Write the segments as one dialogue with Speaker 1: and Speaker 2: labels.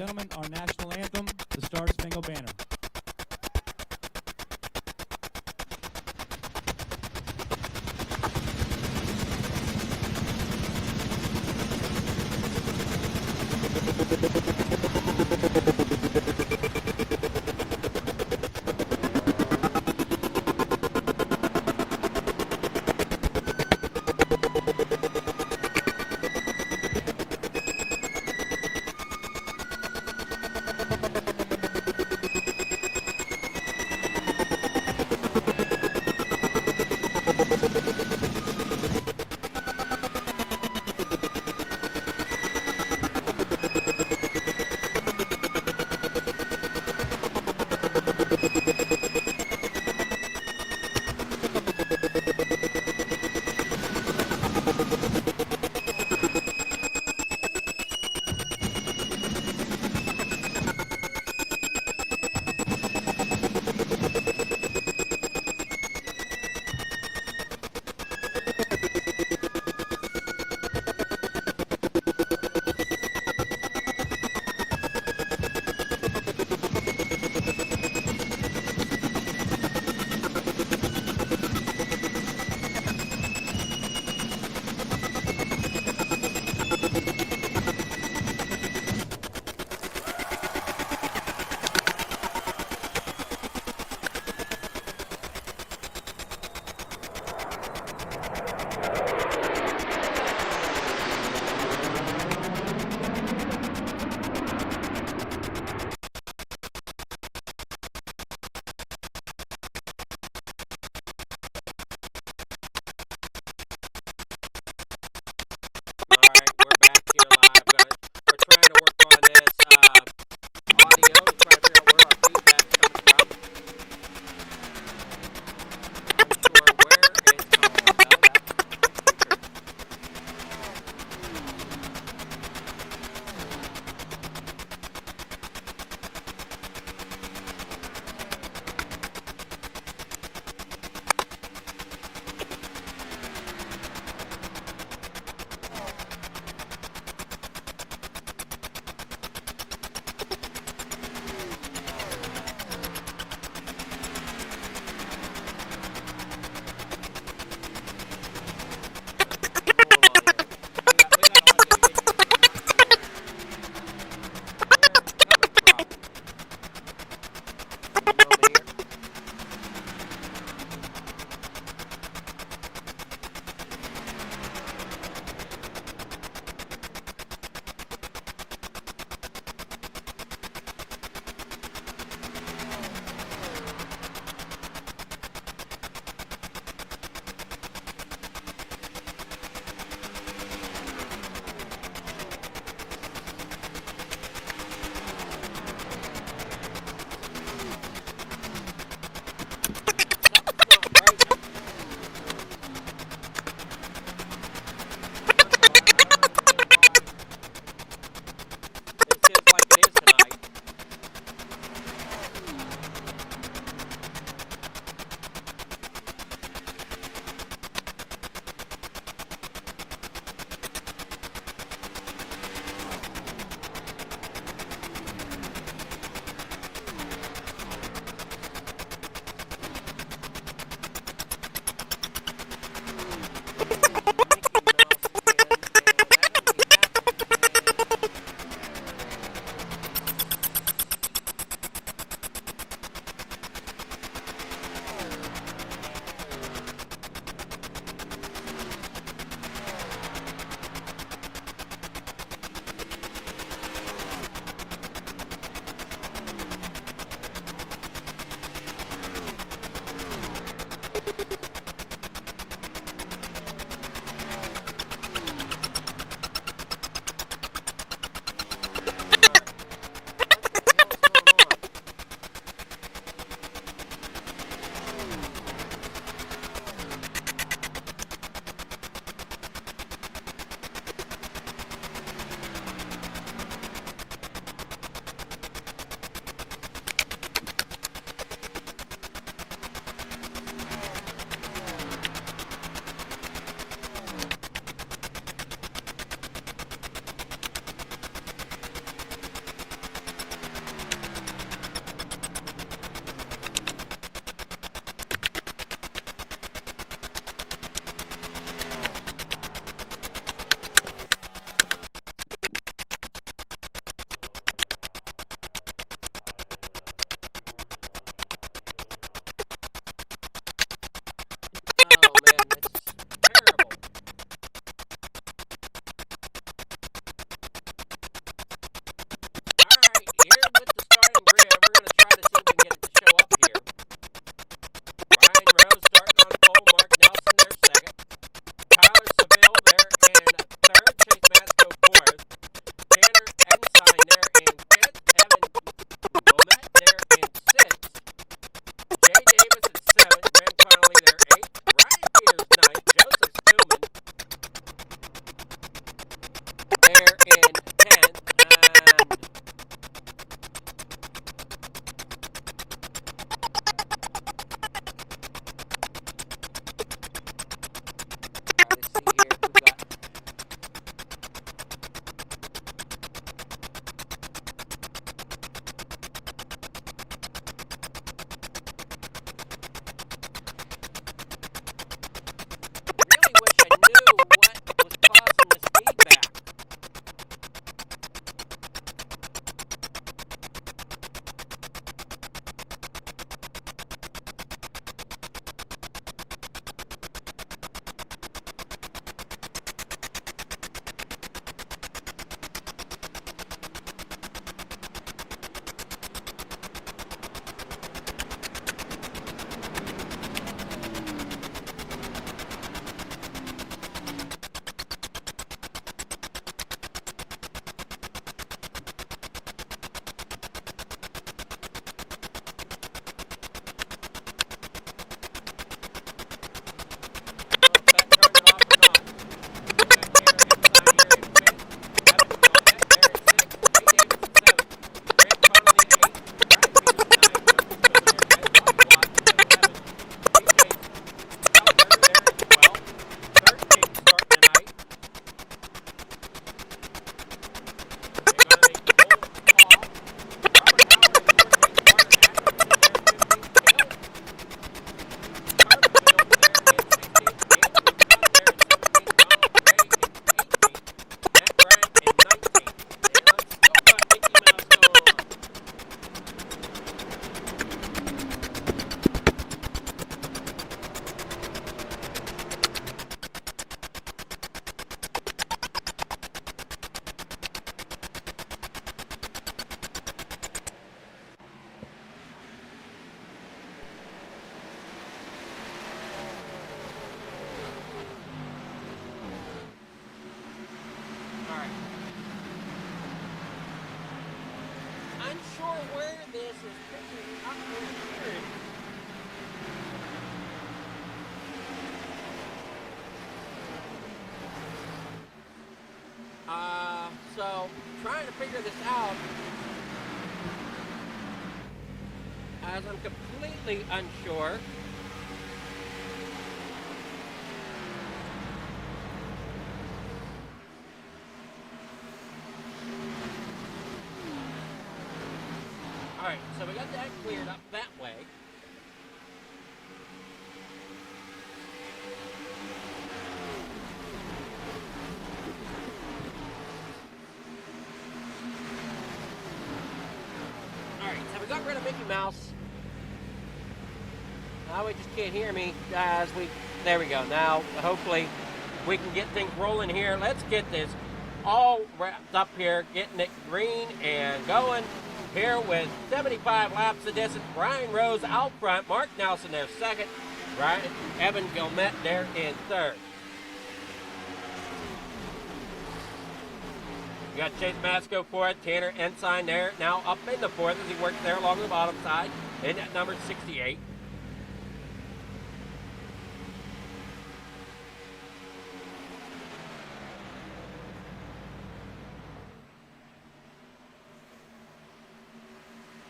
Speaker 1: gentlemen, our national anthem, the Star-Spangled Banner.
Speaker 2: where this is picking up over here. So, trying to figure this out, as I'm completely unsure. Alright, so we got that cleared up that way. Alright, so we got rid of Mickey Mouse. Now we just can't hear me as there we go. Now, hopefully, we can get things rolling here. Let's get this all wrapped up here, getting it green and going. Here with 75 laps of distance, Brian Rose out front, Mark Nelson there second, Evan Gilmet there in third. You got Chase Masco fourth, Tanner Ensign there, now up in the fourth as he works there along the bottom side, in at number 68.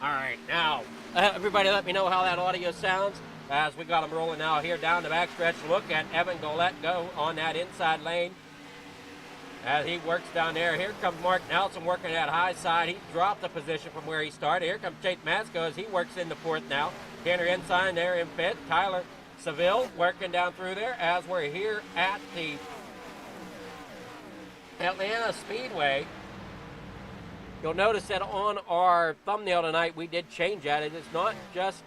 Speaker 2: All right, now, everybody let me know how that audio sounds as we got them rolling now here down the backstretch. Look at Evan Golette go on that inside lane as he works down there. Here comes Mark Nelson working that high side. He dropped the position from where he started. Here comes Chase Masco as he works in the fourth now. Tanner Ensign there in fifth. Tyler Seville working down through there as we're here at the Atlanta Speedway. You'll notice that on our thumbnail tonight, we did change that. It is not just,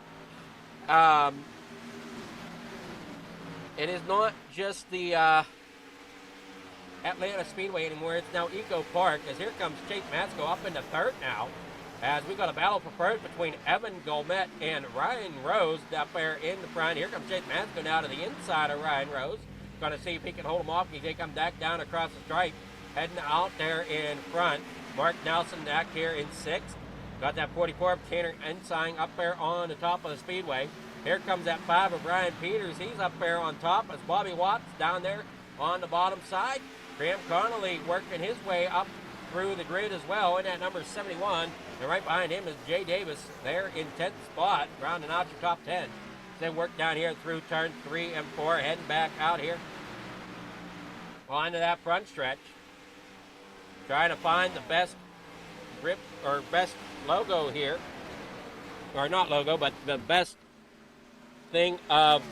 Speaker 2: the Atlanta Speedway anymore. It's now Echopark, as here comes Chase Masco up into third now, as we got a battle for first between Evan Golmet and Ryan Rose up there in the front. Here comes Chase Masco now to the inside of Ryan Rose. Going to see if he can hold him off. He can come back down across the stripe, heading out there in front. Mark Nelson back here in sixth. Got that 44 of Tanner Ensign up there on the top of the speedway. Here comes that 5 of Brian Peters. He's up there on top as Bobby Watts down there on the bottom side. Graham Connolly working his way up through the grid as well in at number 71. And right behind him is Jay Davis there in 10th spot, rounding out your top 10. Then work down here through turn 3 and 4, heading back out here onto that front stretch. Trying to find the best grip or best logo here. Or not logo, but the best thing of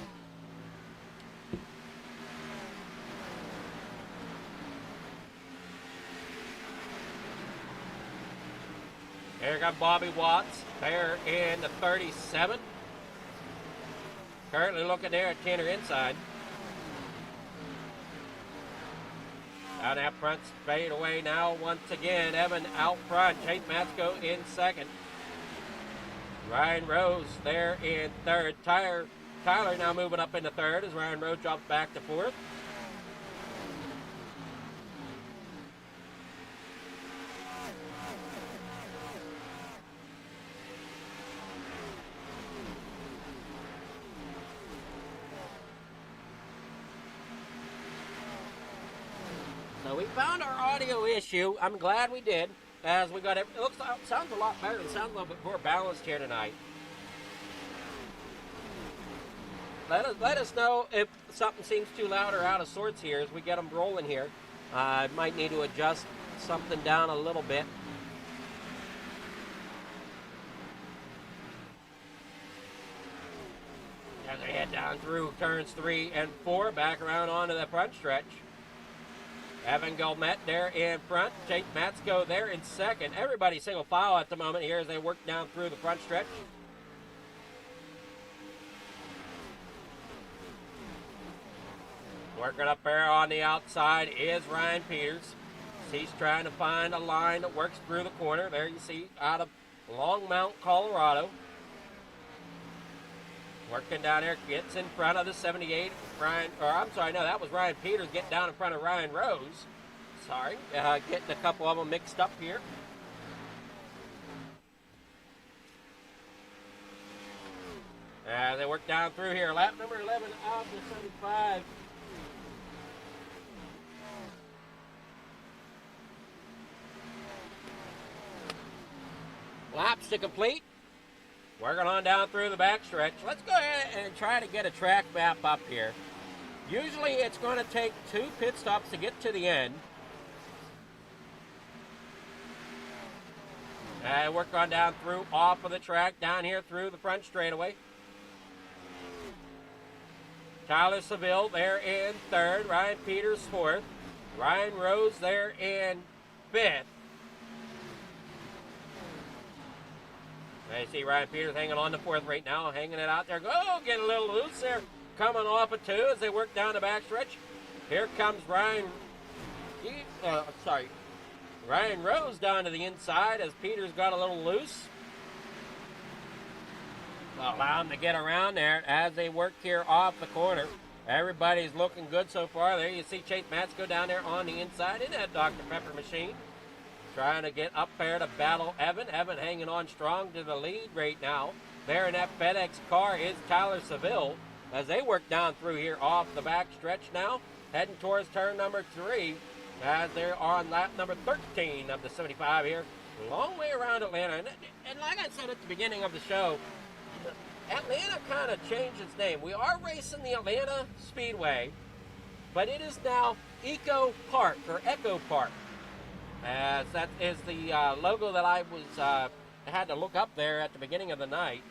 Speaker 2: here got Bobby Watts there in the 37. Currently looking there at Tanner Ensign. Down that front fade away now once again. Evan out front. Chase Masco in second. Ryan Rose there in third. Tyler now moving up into third as Ryan Rose drops back to fourth. So we found our audio issue. I'm glad we did, as we got it. It sounds a lot better. It sounds a little bit more balanced here tonight. Let us know if something seems too loud or out of sorts here as we get them rolling here. I might need to adjust something down a little bit. As I head down through turns 3 and 4, back around onto the front stretch. Evan Golmet there in front. Chase Masco there in second. Everybody single file at the moment here as they work down through the front stretch. Working up there on the outside is Ryan Peters. He's trying to find a line that works through the corner. There you see out of Longmount, Colorado. Working down there, gets in front of the 78. That was Ryan Peters getting down in front of Ryan Rose. Sorry, getting a couple of them mixed up here. They work down through here. Lap number 11 of the 75. Laps to complete. Working on down through the backstretch. Let's go ahead and try to get a track map up here. Usually it's going to take 2 pit stops to get to the end. Work on down through off of the track, down here through the front straightaway. Tyler Seville there in 3rd. Ryan Peters 4th. Ryan Rose there in 5th. I see Ryan Peters hanging on to 4th right now, hanging it out there. Oh, getting a little loose there. Coming off of 2 as they work down the backstretch. Here comes Ryan Rose down to the inside as Peters got a little loose. Allow him to get around there as they work here off the corner. Everybody's looking good so far. There you see Chase Matz go down there on the inside in that Dr. Pepper machine. Trying to get up there to battle Evan. Evan hanging on strong to the lead right now. There in that FedEx car is Tyler Seville as they work down through here off the back stretch now. Heading towards turn number 3 as they're on lap number 13 of the 75 here. Long way around Atlanta. And like I said at the beginning of the show, Atlanta kind of changed its name. We are racing the Atlanta Speedway, but it is now Echopark or Echopark. As that is the logo that I was had to look up there at the beginning of the night.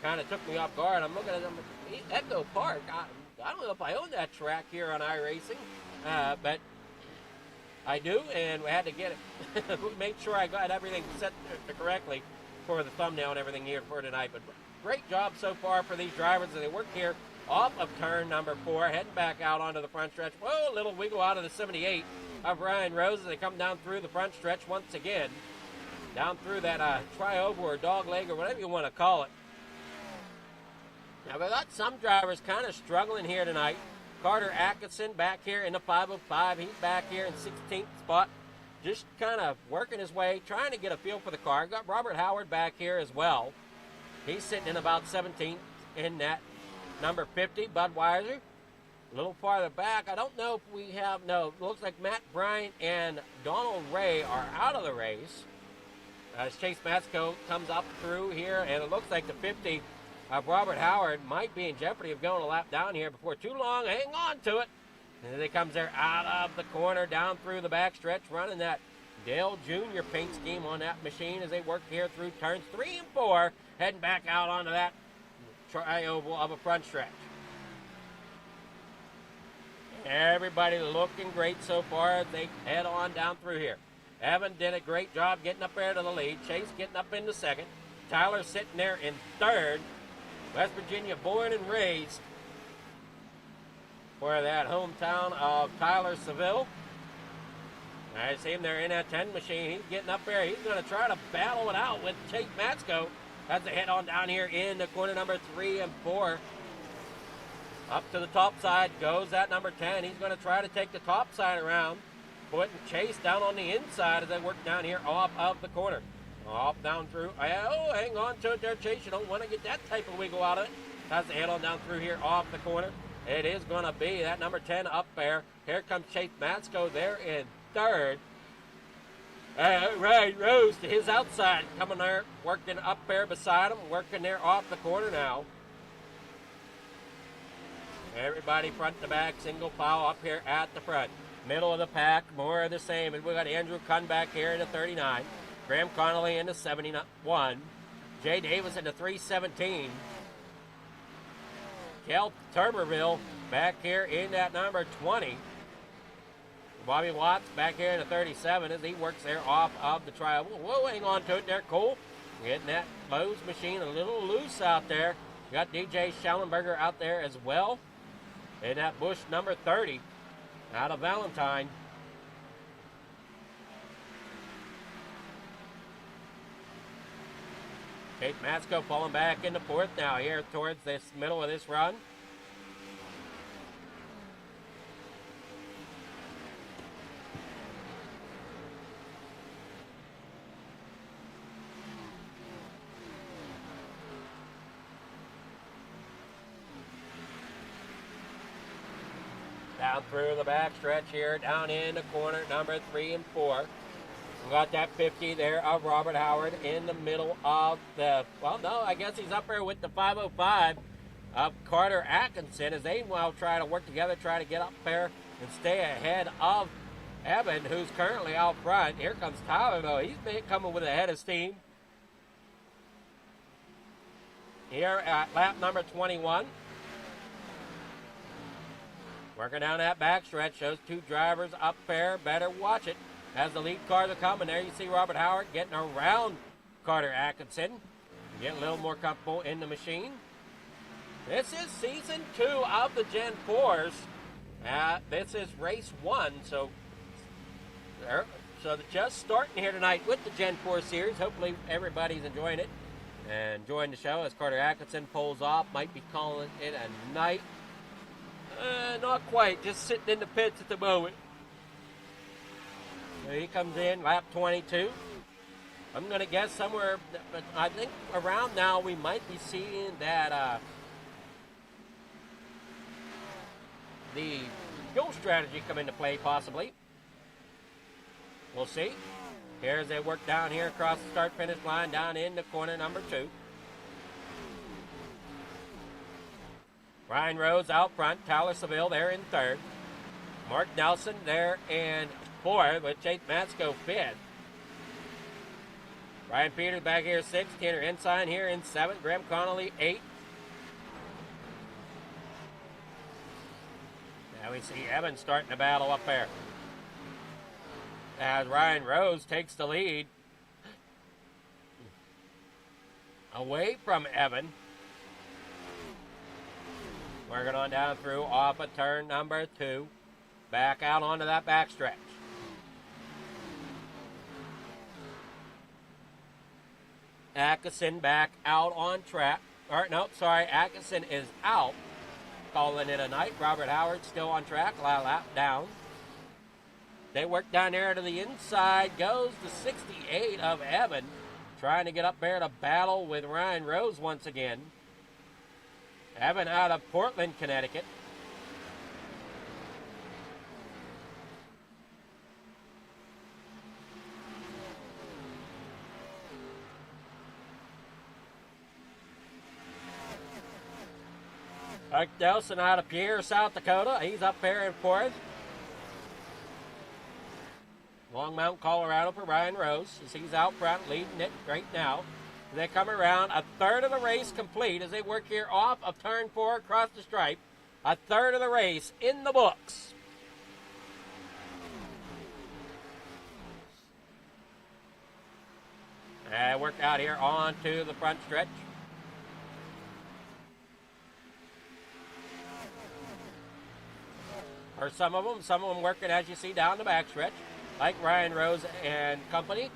Speaker 2: Kind of took me off guard. I'm looking at them. Echopark. I don't know if I own that track here on iRacing, but I do, and we had to get it. Make sure I got everything set correctly for the thumbnail and everything here for tonight. But great job so far for these drivers as they work here off of turn number 4, heading back out onto the front stretch. Whoa, a little wiggle out of the 78 of Ryan Rose as they come down through the front stretch once again. Down through that tri-oval or dog leg or whatever you want to call it. Now we got some drivers kind of struggling here tonight. Carter Atkinson back here in the 505. He's back here in 16th spot. Just kind of working his way, trying to get a feel for the car. Got Robert Howard back here as well. He's sitting in about 17th in that number 50, Budweiser. A little farther back, I don't know if we have, no, it looks like Matt Bryant and Donald Ray are out of the race. As Chase Matsko comes up through here, and it looks like the 50 of Robert Howard might be in jeopardy of going a lap down here before too long. Hang on to it. And then he comes there out of the corner, down through the backstretch, running that Dale Jr. paint scheme on that machine as they work here through turns 3 and 4, heading back out onto that tri-oval of a front stretch. Everybody looking great so far as they head on down through here. Evan did a great job getting up there to the lead. Chase getting up into 2nd. Tyler sitting there in 3rd. West Virginia born and raised for that hometown of Tyler Seville. I see him there in that 10 machine. He's getting up there. He's going to try to battle it out with Chase Matsko as they head on down here in the corner number 3 and 4. Up to the top side goes that number 10. He's going to try to take the top side around, putting Chase down on the inside as they work down here off of the corner. Off down through. Oh, hang on to it there, Chase. You don't want to get that type of wiggle out of it. As they head on down through here off the corner. It is going to be that number 10 up there. Here comes Chase Matsko there in 3rd. Ryan Rose to his outside, coming there, working up there beside him, working there off the corner now. Everybody front to back, single file up here at the front. Middle of the pack, more of the same. And we got Andrew Kunn back here in the 39. Graham Connolly in the 71. Jay Davis in the 317. Kel Turberville back here in that number 20. Bobby Watts back here in the 37 as he works there off of the tri-oval. Whoa, hang on to it there, Cole. Getting that Lowe's machine a little loose out there. Got DJ Schallenberger out there as well. In that Bush number 30 out of Valentine. Kate Matsko falling back into 4th now here towards this middle of this run. down through the back stretch here, down in the corner, number 3 and 4. We got that 50 there of Robert Howard in the middle of the, well, no, I guess he's up there with the 505 of Carter Atkinson as they will try to work together, try to get up there and stay ahead of Evan, who's currently out front. Here comes Tyler, though. He's coming with a head of steam. Here at lap number 21. Working down that backstretch. Those two drivers up there. Better watch it as the lead cars are coming. There you see Robert Howard getting around Carter Atkinson. Getting a little more comfortable in the machine. This is season 2 of the Gen 4s. This is race 1, so they're just starting here tonight with the Gen 4 series. Hopefully everybody's enjoying it and enjoying the show as Carter Atkinson pulls off. Might be calling it a night. Not quite, just sitting in the pits at the moment. So he comes in, lap 22. I'm going to guess somewhere, but I think around now we might be seeing that the fuel strategy come into play possibly. We'll see. Here's they work down here across the start-finish line, down in the corner number 2. Ryan Rose out front, Tyler Seville there in 3rd. Mark Nelson there in 4th with Chase Matsko 5th. Ryan Peters back here 6th, Tanner Ensign here in 7th, Graham Connolly 8th. Now we see Evan starting to battle up there as Ryan Rose takes the lead away from Evan. Working on down through off of turn number 2. Back out onto that backstretch. Atkinson back out on track. Or, no, sorry, Atkinson is out. Calling it a night. Robert Howard still on track. Lap down. They work down there to the inside. Goes the 68 of Evan. Trying to get up there to battle with Ryan Rose once again. Evan out of Portland, Connecticut. Mike Delson out of Pierre, South Dakota. He's up there in 4th. Longmount, Colorado for Ryan Rose as he's out front leading it right now. They come around, a third of the race complete as they work here off of turn 4 across the stripe. A third of the race in the books. And work out here onto the front stretch. Or some of them working as you see down the back stretch, like Ryan Rose and company.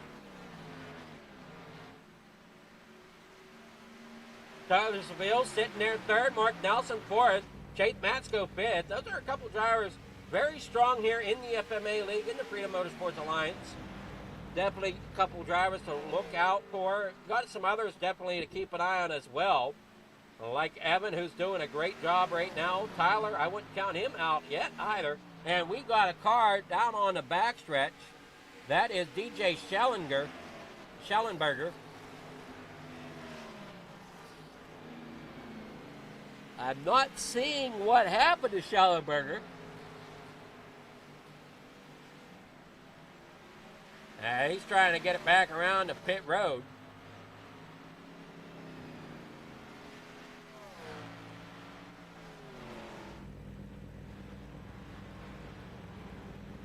Speaker 2: Tyler Seville sitting there 3rd, Mark Nelson 4th, Chase Matsko 5th. Those are a couple drivers very strong here in the FMA League, in the Freedom Motorsports Alliance. Definitely a couple drivers to look out for. Got some others definitely to keep an eye on as well. Like Evan, who's doing a great job right now. Tyler, I wouldn't count him out yet either. And we got a car down on the backstretch. That is DJ Schellenberger. I'm not seeing what happened to Schellenberger. He's trying to get it back around the pit road.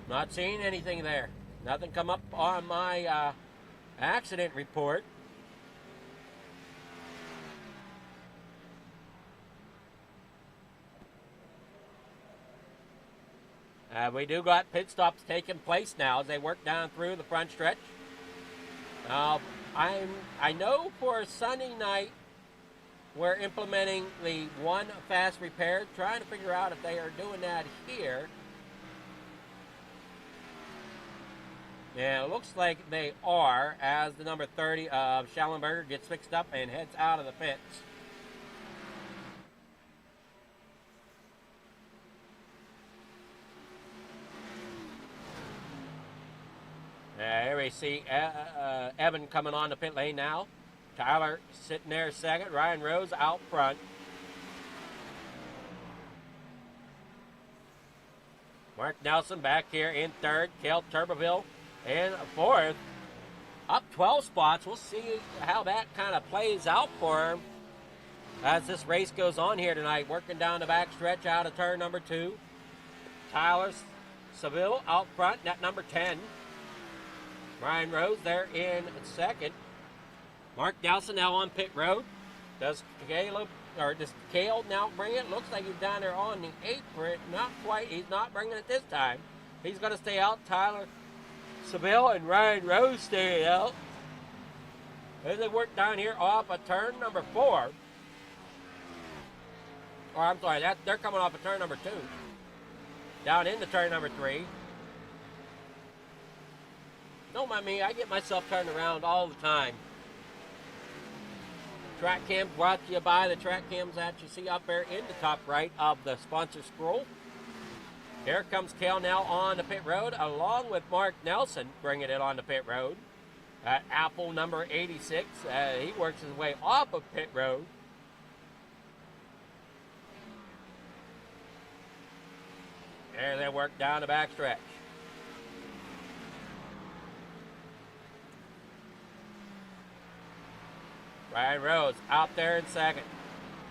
Speaker 2: Not seeing anything there. Nothing come up on my accident report. We do got pit stops taking place now as they work down through the front stretch. I know for Sunday night we're implementing the one fast repair, trying to figure out if they are doing that here. Yeah, it looks like they are, as the number 30 of Schellenberger gets fixed up and heads out of the pits. we see Evan coming on the pit lane now. Tyler sitting there second. Ryan Rose out front. Mark Nelson back here in third. Cale Turbeville in fourth. Up 12 spots. We'll see how that kind of plays out for him as this race goes on here tonight. Working down the back stretch out of turn number 2. Tyler Seville out front at number 10. Ryan Rose there in second. Mark Nelson now on pit road. Does Cale now bring it? Looks like he's down there on the apron. Not quite. He's not bringing it this time. He's going to stay out. Tyler Seville and Ryan Rose stay out. As they work down here off of turn number 4. Or I'm sorry, they're coming off of turn number 2. Down into turn number 3. Don't mind me, I get myself turned around all the time. Track cam brought to you by the track cams that you see up there in the top right of the sponsor scroll. Here comes Cale now on the pit road along with Mark Nelson bringing it on the pit road. Apple number 86, he works his way off of pit road. There they work down the backstretch. Ryan Rose out there in second.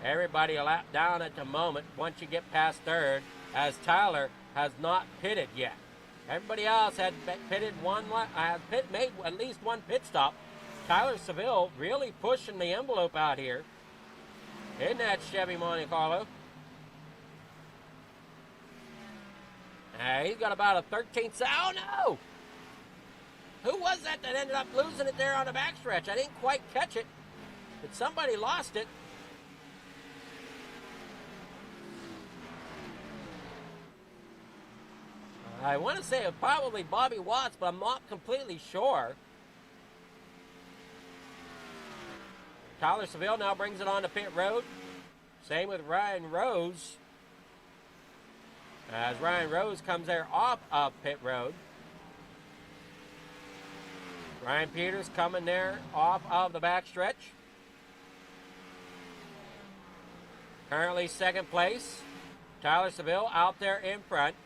Speaker 2: Everybody a lap down at the moment once you get past third, as Tyler has not pitted yet. Everybody else had pitted one lap, made at least one pit stop. Tyler Seville really pushing the envelope out here in that Chevy Monte Carlo. He's got about a 13th. Oh no! Who was that ended up losing it there on the backstretch? I didn't quite catch it, but somebody lost it. I want to say it was probably Bobby Watts, but I'm not completely sure. Tyler Seville now brings it on to pit road. Same with Ryan Rose. As Ryan Rose comes there off of pit road. Ryan Peters coming there off of the backstretch. Currently second place. Tyler Seville out there in front.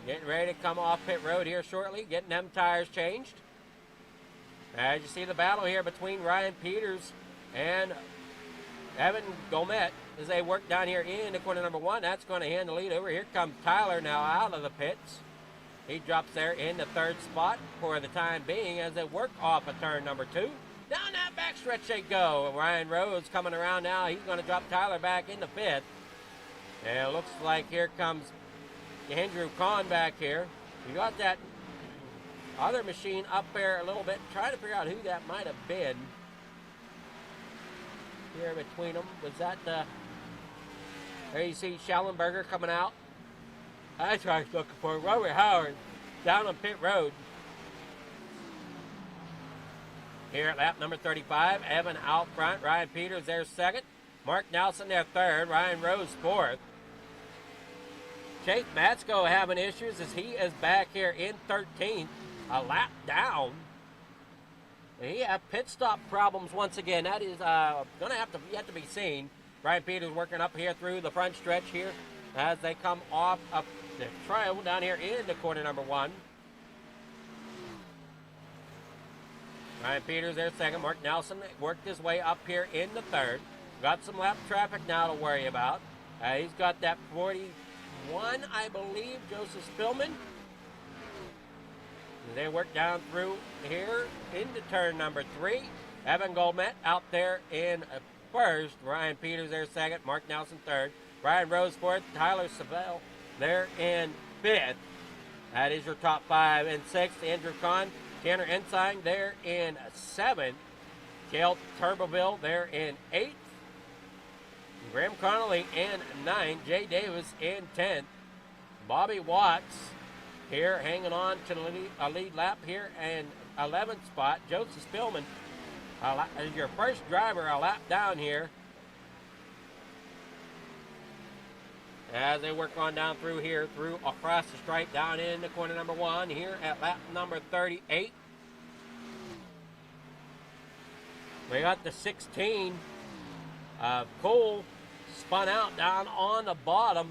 Speaker 2: Getting ready to come off pit road here shortly. Getting them tires changed. As you see the battle here between Ryan Peters and Evan Gomet as they work down here into corner number 1. That's going to hand the lead over. Here comes Tyler now out of the pits. He drops there in the third spot for the time being as they work off of turn number 2. Down that backstretch they go. Ryan Rose coming around now. He's going to drop Tyler back in the 5th. And it looks like here comes Andrew Kahn back here. You got that other machine up there a little bit. Trying to figure out who that might have been. Here between them. Was that the... There you see Schallenberger coming out. That's what I was looking for. Robert Howard down on pit road. Here at lap number 35. Evan out front. Ryan Peters there second. Mark Nelson there third. Ryan Rose fourth. Chase Matsko having issues as he is back here in 13th. A lap down. He have pit stop problems once again. That is going to have to yet to be seen. Ryan Peters working up here through the front stretch here as they come off up the trail down here into corner number 1. Ryan Peters there second. Mark Nelson worked his way up here in the third. Got some lap traffic now to worry about. He's got that 41, I believe, Joseph Spillman. They work down through here into turn number 3. Evan Goldmet out there in first. Ryan Peters there second. Mark Nelson third. Ryan Rose fourth. Tyler Seville there in 5th. That is your top 5. And 6th, Andrew Kahn. Tanner Ensign there in 7th. Cale Turbeville there in 8th. Graham Connolly in 9th. Jay Davis in 10th. Bobby Watts here hanging on to the lead lap here and 11th spot. Joseph Spillman as your first driver a lap down here. as they work on down through here, through across the stripe, down into corner number 1 here at lap number 38. We got the 16. Cole spun out down on the bottom.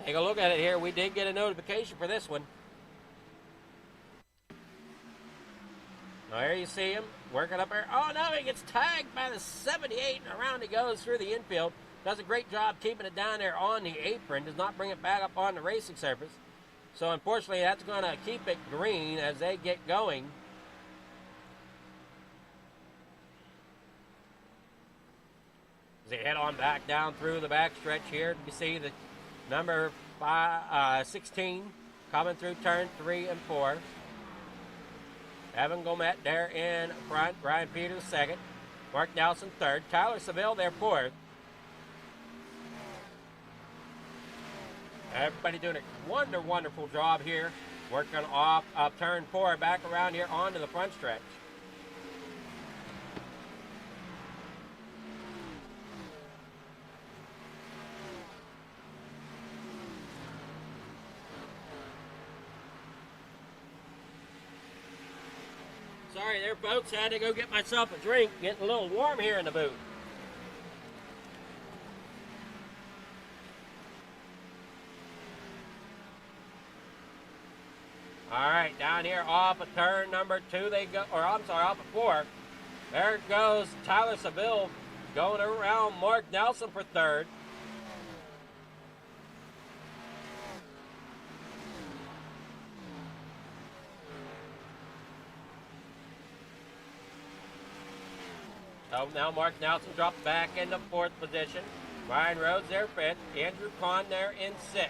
Speaker 2: Take a look at it here. We did get a notification for this one. Now here you see him working up there. Oh no, he gets tagged by the 78, and around he goes through the infield. Does a great job keeping it down there on the apron. Does not bring it back up on the racing surface. So unfortunately, that's going to keep it green as they get going. As they head on back down through the back stretch here, you see the number 16 coming through turn 3 and 4. Evan Gomet there in front. Ryan Peters second. Mark Nelson third. Tyler Seville there fourth. Everybody doing a wonderful job here. Working off turn 4 back around here onto the front stretch. Sorry there, folks. Had to go get myself a drink. Getting a little warm here in the booth. All right, down here off of turn number 2, they go, or I'm sorry, off of 4. There goes Tyler Seville going around Mark Nelson for third. So now Mark Nelson drops back into 4th position. Ryan Rhodes there 5th. Andrew Kahn there in 6th.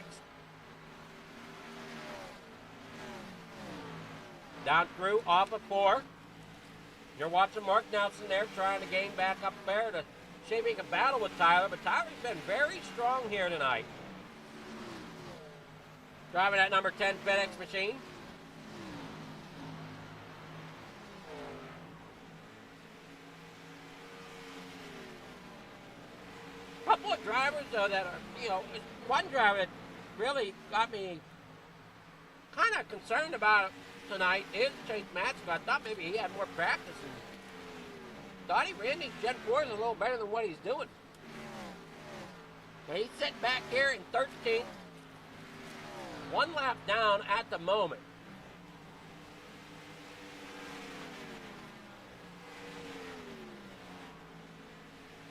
Speaker 2: Down through off of 4. You're watching Mark Nelson there trying to gain back up there to shaping a battle with Tyler, but Tyler's been very strong here tonight. Driving that number 10 FedEx machine. Couple of drivers though that are, one driver that really got me kind of concerned about it tonight is Chase Matsko. I thought maybe he had more practice and thought he ran these Gen 4s a little better than what he's doing. Now he's sitting back here in 13th, 1 lap down at the moment.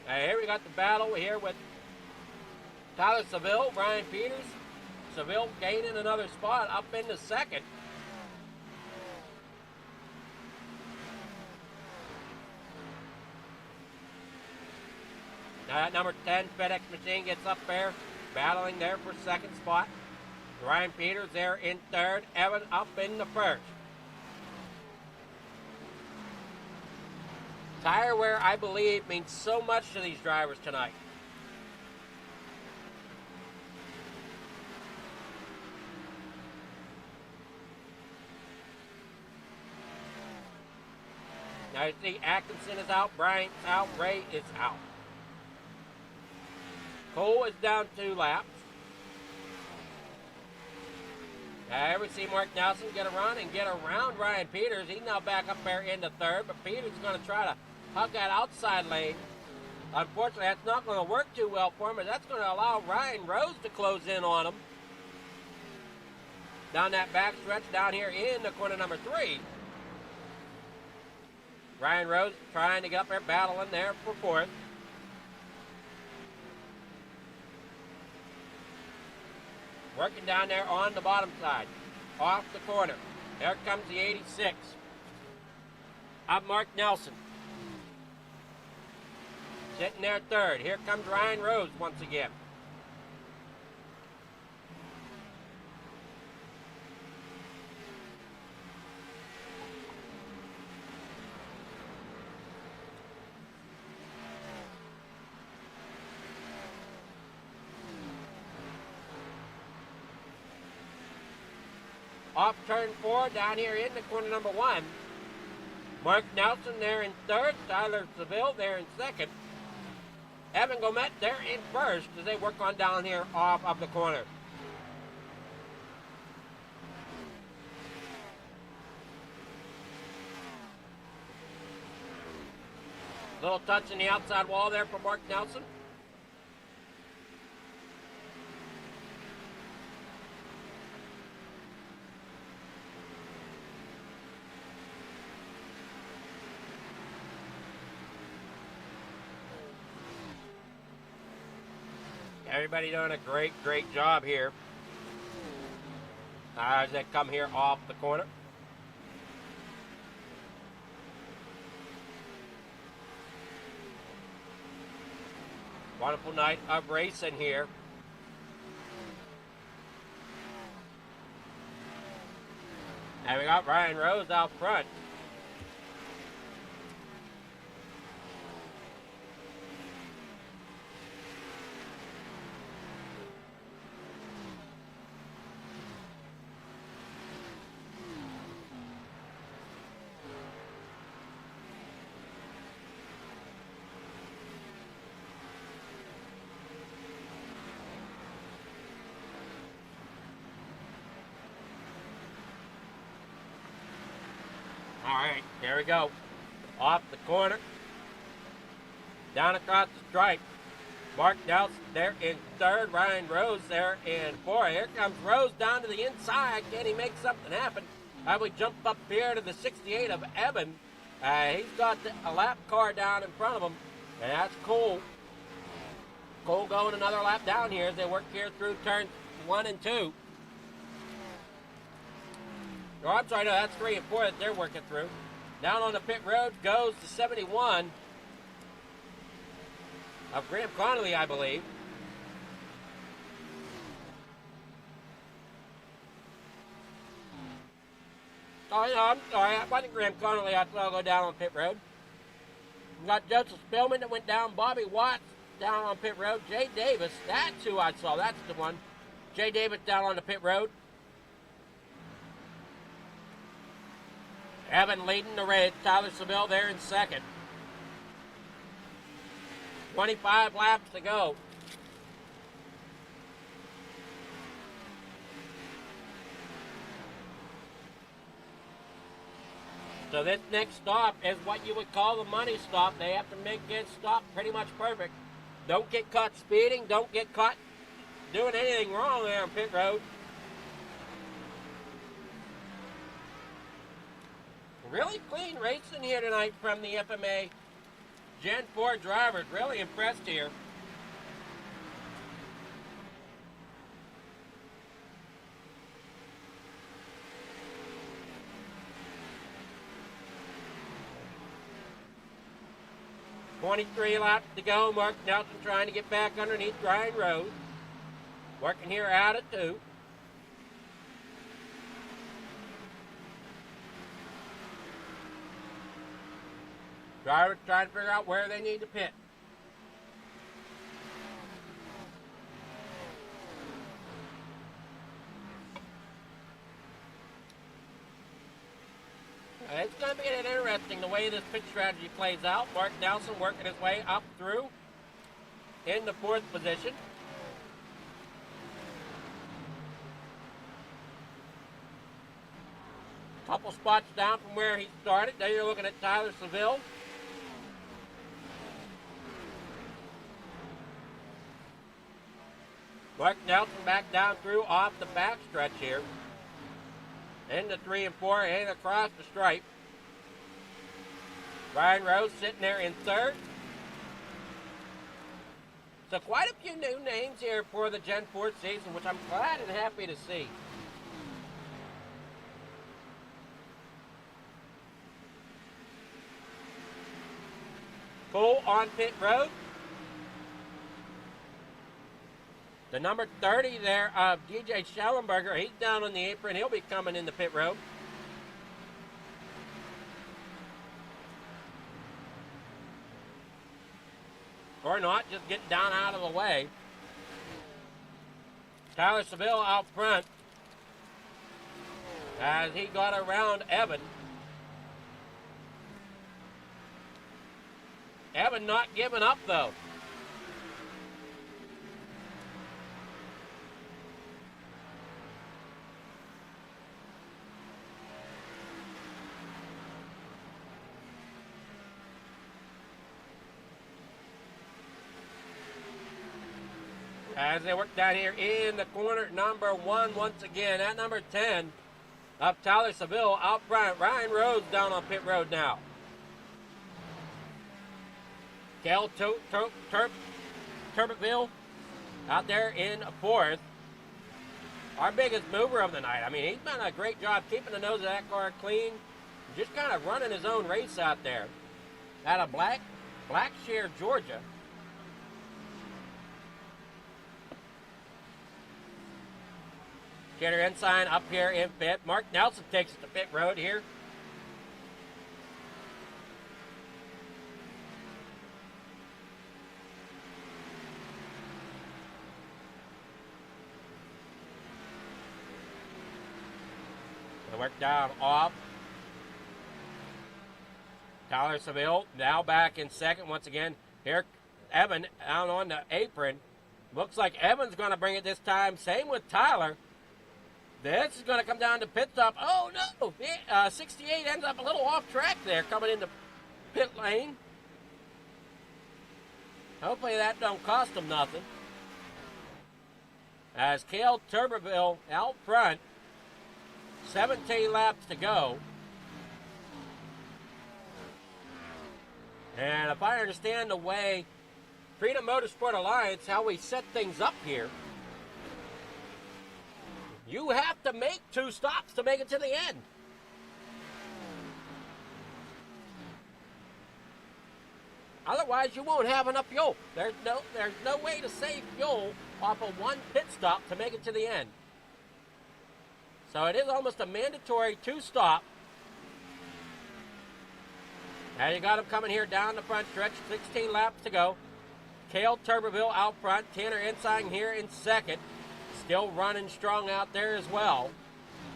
Speaker 2: Here we got the battle here with Tyler Seville, Brian Peters. Seville gaining another spot up into 2nd. Now that number 10 FedEx machine gets up there, battling there for 2nd spot. Ryan Peters there in 3rd. Evan up in the 1st. Tire wear, I believe, means so much to these drivers tonight. Now you see Atkinson is out, Bryant's out, Ray is out. Cole is down 2 laps. Now we see Mark Nelson get a run and get around Ryan Peters. He's now back up there into 3rd, but Peters is going to try to hug that outside lane. Unfortunately, that's not going to work too well for him, but that's going to allow Ryan Rhodes to close in on him. Down that back stretch down here in the corner number 3. Ryan Rhodes trying to get up there, battling there for 4th. Working down there on the bottom side. Off the corner. There comes the 86. Up Mark Nelson. Sitting there 3rd. Here comes Ryan Rhodes once again. Off turn 4, down here in the corner number 1. Mark Nelson there in 3rd. Tyler Seville there in 2nd. Evan Gomet, they're in first as they work on down here off of the corner. Little touch in the outside wall there for Mark Nelson. Everybody doing a great job here as they come here off the corner. Wonderful night of racing here. And we got Ryan Rose out front. All right, there we go. Off the corner. Down across the stripe. Mark Nelson there in third. Ryan Rose there in fourth. Here comes Rose down to the inside. Can he make something happen? We jump up here to the 68 of Evan. He's got a lap car down in front of him, and that's Cole. Cole going another lap down here as they work here through turns 1 and 2. Oh, I'm sorry, no, that's 3 and 4 that they're working through. Down on the pit road goes the 71 of Graham Connolly, I believe. Oh, no, I'm sorry. It wasn't Graham Connolly. I thought I'll go down on pit road. We got Joseph Spillman that went down. Bobby Watts down on pit road. Jay Davis, that's who I saw. That's the one. Jay Davis down on the pit road. Evan leading the red. Tyler Seville there in second. 25 laps to go. So this next stop is what you would call the money stop. They have to make this stop pretty much perfect. Don't get caught speeding. Don't get caught doing anything wrong there on pit road. Really clean racing here tonight from the FMA Gen 4 drivers. Really impressed here. .23 laps to go. Mark Nelson trying to get back underneath Ryan Rose. Working here out at 2. Drivers trying to figure out where they need to pit. It's going to be interesting the way this pit strategy plays out. Mark Nelson working his way up through in the 4th position. Couple spots down from where he started. Now you're looking at Tyler Seville. Mark Nelson back down through off the back stretch here. Into 3 and 4 and across the stripe. Ryan Rose sitting there in 3rd. So quite a few new names here for the Gen 4 season, which I'm glad and happy to see. Cole on pit road. The number 30 there of DJ Schellenberger, he's down on the apron. He'll be coming in the pit road. Or not, just get down out of the way. Tyler Seville out front as he got around Evan. Evan not giving up though. as they work down here in the corner number 1 once again. At number 10 of Tyler Seville out front. Ryan Rose down on pit road now. Cal Turbeville out there in 4th. Our biggest mover of the night. I mean, he's done a great job keeping the nose of that car clean. Just kind of running his own race out there. Out of Blackshear, Georgia. Tanner Ensign up here in pit. Mark Nelson takes it to pit road here. They work down off. Tyler Seville now back in second once again. Here, Evan out on the apron. Looks like Evan's going to bring it this time. Same with Tyler. This is going to come down to pit stop. Oh, no. 68 ends up a little off track there coming into pit lane. Hopefully that don't cost him nothing. As Cale Turbeville out front. 17 laps to go. And if I understand the way Freedom Motorsport Alliance, how we set things up here, you have to make 2 stops to make it to the end. Otherwise, you won't have enough fuel. There's no way to save fuel off of 1 pit stop to make it to the end. So it is almost a mandatory 2 stop. Now you got him coming here down the front stretch, 16 laps to go. Cale Turbeville out front, Tanner Ensign here in second. Still running strong out there as well.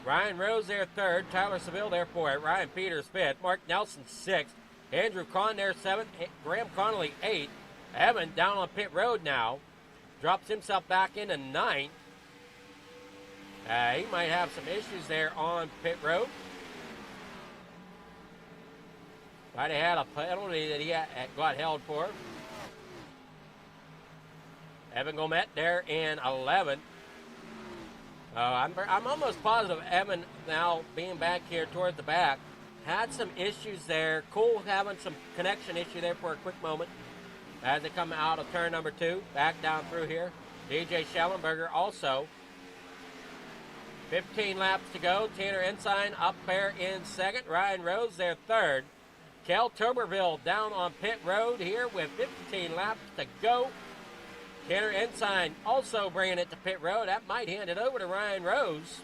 Speaker 2: Ryan Rose there third, Tyler Seville there fourth, Ryan Peters fifth, Mark Nelson sixth, Andrew Kahn there seventh, Graham Connolly eighth. Evan down on pit road now, drops himself back into ninth. He might have some issues there on pit road. Might have had a penalty that he got held for. Evan Gomet there in 11th. I'm almost positive Evan, now being back here toward the back, had some issues there. Cole having some connection issue there for a quick moment as they come out of turn number 2, back down through here. DJ Schellenberger also. 15 laps to go. Tanner Ensign up there in second. Ryan Rose there third. Cal Tuberville down on pit road here with 15 laps to go. Tanner Ensign also bringing it to pit road. That might hand it over to Ryan Rose.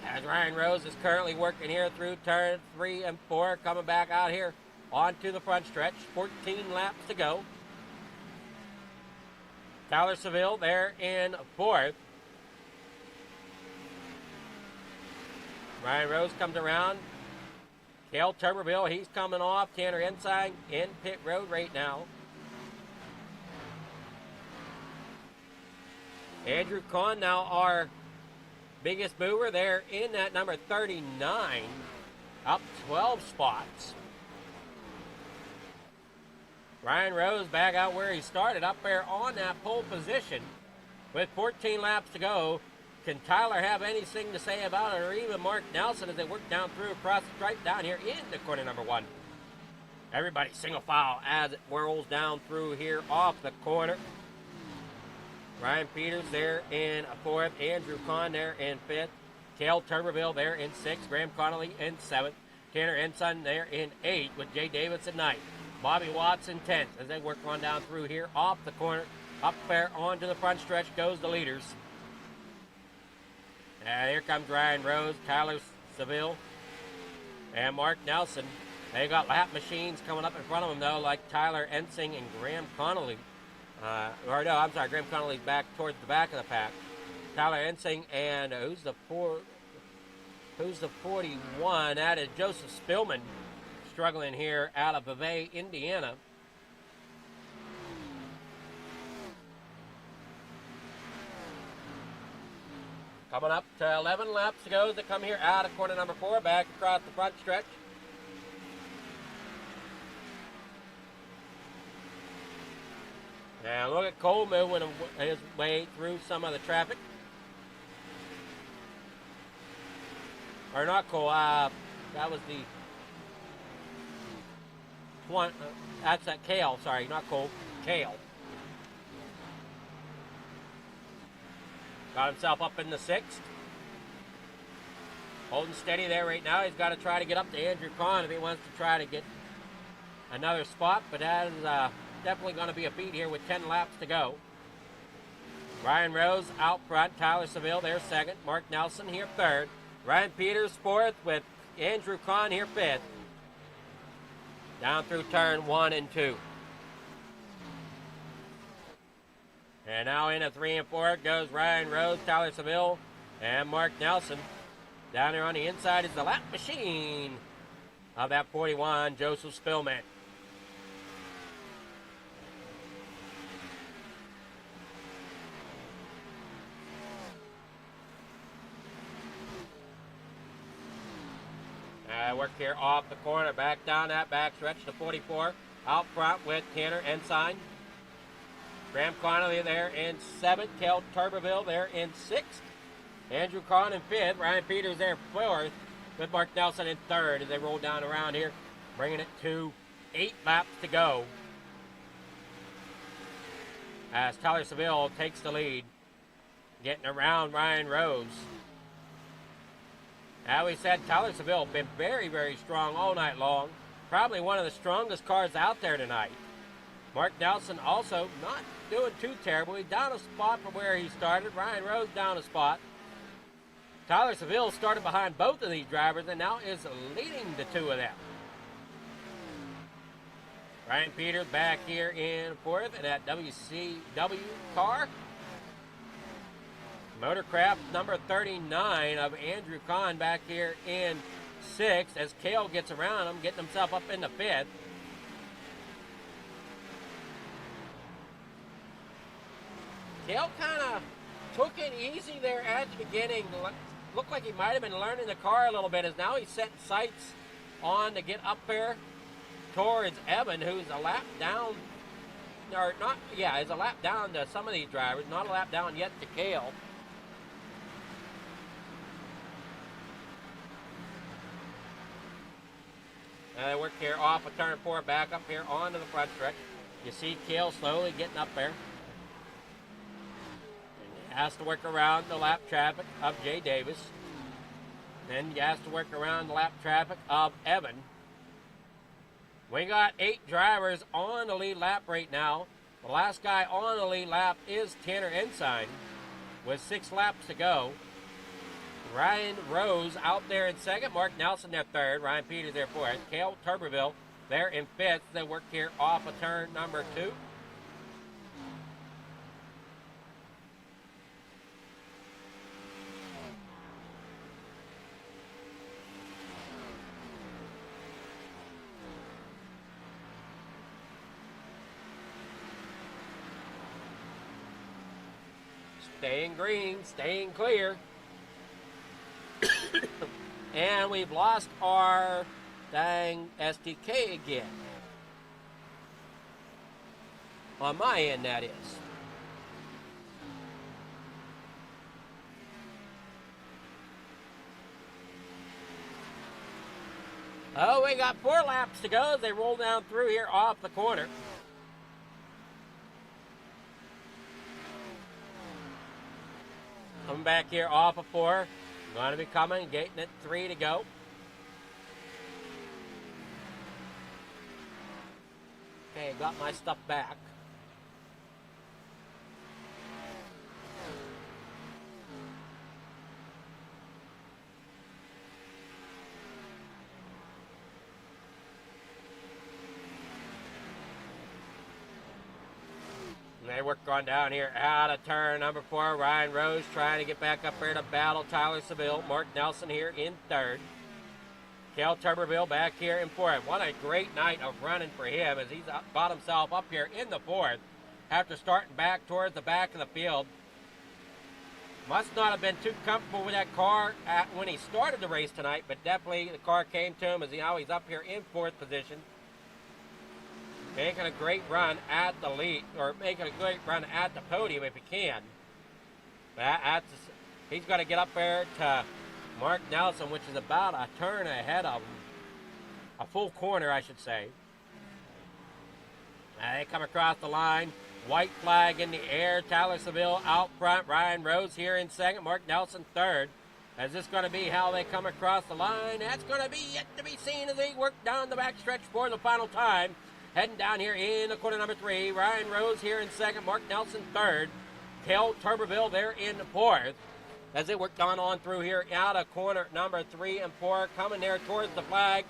Speaker 2: As Ryan Rose is currently working here through turn 3 and 4, coming back out here onto the front stretch. 14 laps to go. Tyler Seville there in fourth. Ryan Rose comes around. Cale Tuberville, he's coming off. Tanner Ensign in pit road right now. Andrew Kahn, now our biggest mover there in that number 39, up 12 spots. Ryan Rose back out where he started, up there on that pole position with 14 laps to go. Can Tyler have anything to say about it, or even Mark Nelson as they work down through across the stripe down here in the corner number 1? Everybody single file as it whirls down through here off the corner. Ryan Peters there in fourth. Andrew Kahn there in fifth. Cale Tuberville there in sixth. Graham Connolly in seventh. Tanner Ensign there in eighth with Jay Davis at ninth. Bobby Watts in 10th as they work on down through here off the corner. Up there onto the front stretch goes the leaders. And here comes Ryan Rose, Tyler Seville, and Mark Nelson. They got lap machines coming up in front of them, though, like Tyler Ensing and Graham Connolly. Graham Connolly's back towards the back of the pack. Tyler Ensing and who's the 41? That is Joseph Spillman, struggling here out of Vevey, Indiana. Coming up to 11 laps to go as they come here out of corner number 4, back across the front stretch. Now look at Cole moving his way through some of the traffic. Or not Cole, that was the one, that's that Kale, sorry, not Cole, Kale. Got himself up in the 6th. Holding steady there right now. He's got to try to get up to Andrew Kahn if he wants to try to get another spot, but that is definitely going to be a beat here with 10 laps to go. Ryan Rose out front. Tyler Seville there second. Mark Nelson here third. Ryan Peters fourth with Andrew Kahn here fifth. Down through turn 1 and 2. And now into 3 and 4 goes Ryan Rose, Tyler Seville, and Mark Nelson. Down there on the inside is the lap machine of that 41, Joseph Spillman. Work here off the corner, back down that back stretch to 44. Out front with Tanner Ensign. Graham Connolly there in 7th. Kel Tuberville there in 6th. Andrew Kahn in 5th. Ryan Peters there 4th. With Mark Nelson in 3rd as they roll down around here. Bringing it to 8 laps to go. As Tyler Seville takes the lead. Getting around Ryan Rose. As we said, Tyler Seville been very, very strong all night long. Probably one of the strongest cars out there tonight. Mark Nelson also not doing too terribly. Down a spot from where he started. Ryan Rose down a spot. Tyler Seville started behind both of these drivers and now is leading the two of them. Ryan Peters back here in 4th in that WCW car. Motorcraft number 39 of Andrew Kahn back here in 6th as Kale gets around him, getting himself up in the 5th. Kale kind of took it easy there at the beginning. Looked like he might have been learning the car a little bit, as now he's setting sights on to get up there towards Evan, who's a lap down, or not, yeah, is a lap down to some of these drivers, not a lap down yet to Kale. Work here off of turn 4, back up here onto the front stretch. You see Kale slowly getting up there. And he has to work around the lap traffic of Jay Davis. Then he has to work around the lap traffic of Evan. We got 8 drivers on the lead lap right now. The last guy on the lead lap is Tanner Ensign with 6 laps to go. Ryan Rose out there in 2nd. Mark Nelson there 3rd. Ryan Peters there 4th. Cale Tuberville there in 5th. They work here off of turn number 2. Staying green, staying clear. And we've lost our dang SDK again. On my end, that is. Oh, we got 4 laps to go as they roll down through here off the corner. Coming back here off of 4. Going to be coming, gating at 3 to go. Okay, got my stuff back. And they work on down here out of turn number 4. Ryan Rose trying to get back up there to battle Tyler Seville. Mark Nelson here in 3rd. Cale Tuberville back here in 4th. What a great night of running for him as he's got himself up here in the 4th after starting back towards the back of the field. Must not have been too comfortable with that car when he started the race tonight, but definitely the car came to him as now he's up here in 4th position. making a great run at the lead, or making a great run at the podium if he can. He's got to get up there to Mark Nelson, which is about a turn ahead of him. A full corner, I should say. They come across the line. White flag in the air. Tyler Seville out front. Ryan Rose here in second. Mark Nelson third. Is this going to be how they come across the line? That's going to be yet to be seen as they work down the backstretch for the final time. Heading down here in the corner number 3. Ryan Rose here in second. Mark Nelson third. Kel Tuberville there in the fourth. As they work on through here out of corner number 3 and 4. Coming there towards the flag.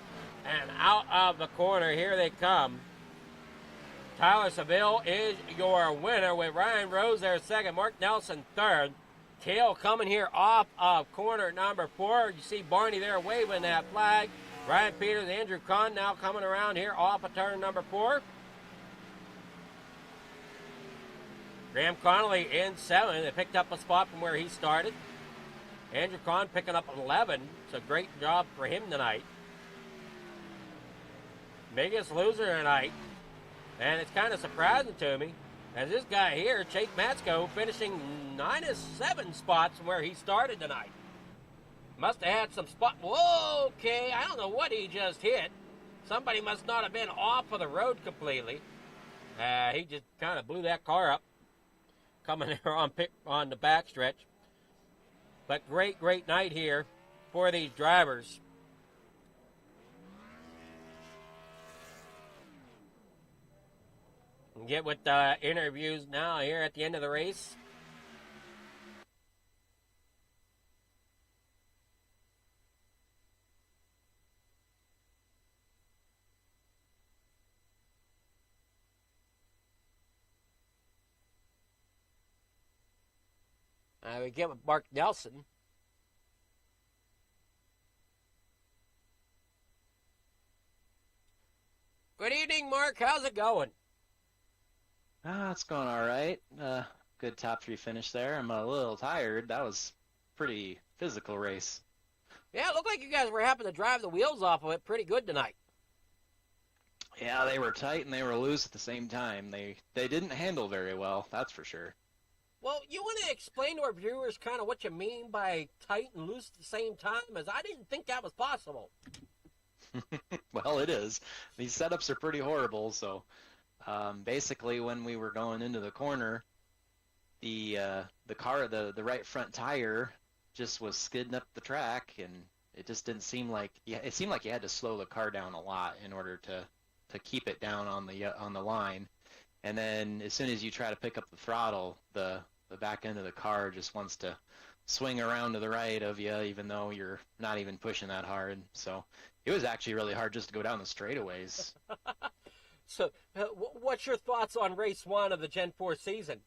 Speaker 2: And out of the corner, here they come. Tyler Seville is your winner with Ryan Rose there second. Mark Nelson third. Kale coming here off of corner number 4. You see Barney there waving that flag. Ryan Peters, Andrew Kahn now coming around here off of turn number 4. Graham Connolly in 7. They picked up a spot from where he started. Andrew Kahn picking up 11. It's a great job for him tonight. Biggest loser tonight. And it's kind of surprising to me as this guy here, Chase Matsko, finishing -7 spots from where he started tonight. Must have had some spot. Whoa, okay, I don't know what he just hit. Somebody must not have been off of the road completely. He just kind of blew that car up coming there on the backstretch. But great night here for these drivers. Get with the interviews now here at the end of the race. We get with Mark Nelson. Good evening, Mark. How's it going?
Speaker 3: It's going all right. Good top 3 finish there. I'm a little tired. That was a pretty physical race.
Speaker 2: Yeah, it looked like you guys were having to drive the wheels off of it pretty good tonight.
Speaker 3: Yeah, they were tight and they were loose at the same time. They didn't handle very well, that's for sure.
Speaker 2: Well, you want to explain to our viewers kind of what you mean by tight and loose at the same time, as I didn't think that was possible.
Speaker 3: Well, it is. These setups are pretty horrible, so basically when we were going into the corner, the right front tire just was skidding up the track, and it just didn't seem like, it seemed like you had to slow the car down a lot in order to keep it down on the line. And then as soon as you try to pick up the throttle, the back end of the car just wants to swing around to the right of you, even though you're not even pushing that hard. So it was actually really hard just to go down the straightaways.
Speaker 2: So what's your thoughts on race 1 of the Gen 4 season?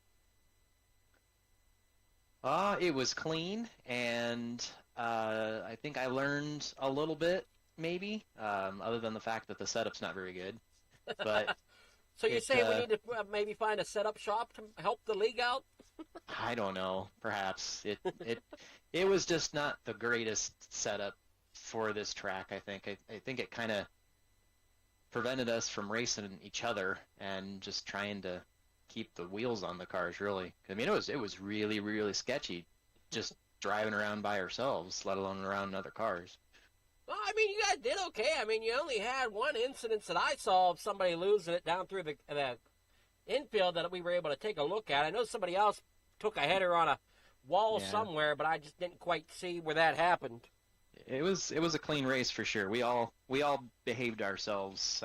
Speaker 3: It was clean, and I think I learned a little bit, maybe, other than the fact that the setup's not very good. But
Speaker 2: so you're saying we need to maybe find a setup shop to help the league out?
Speaker 3: I don't know. Perhaps it was just not the greatest setup for this track. I think it kind of prevented us from racing each other and just trying to keep the wheels on the cars. Really, I mean, it was really sketchy, just driving around by ourselves, let alone around other cars.
Speaker 2: Well, I mean, you guys did okay. I mean, you only had one incident that I saw of somebody losing it down through the infield that we were able to take a look at. I know somebody else took a header on a wall somewhere, but I just didn't quite see where that happened.
Speaker 3: It was a clean race for sure. We all behaved ourselves.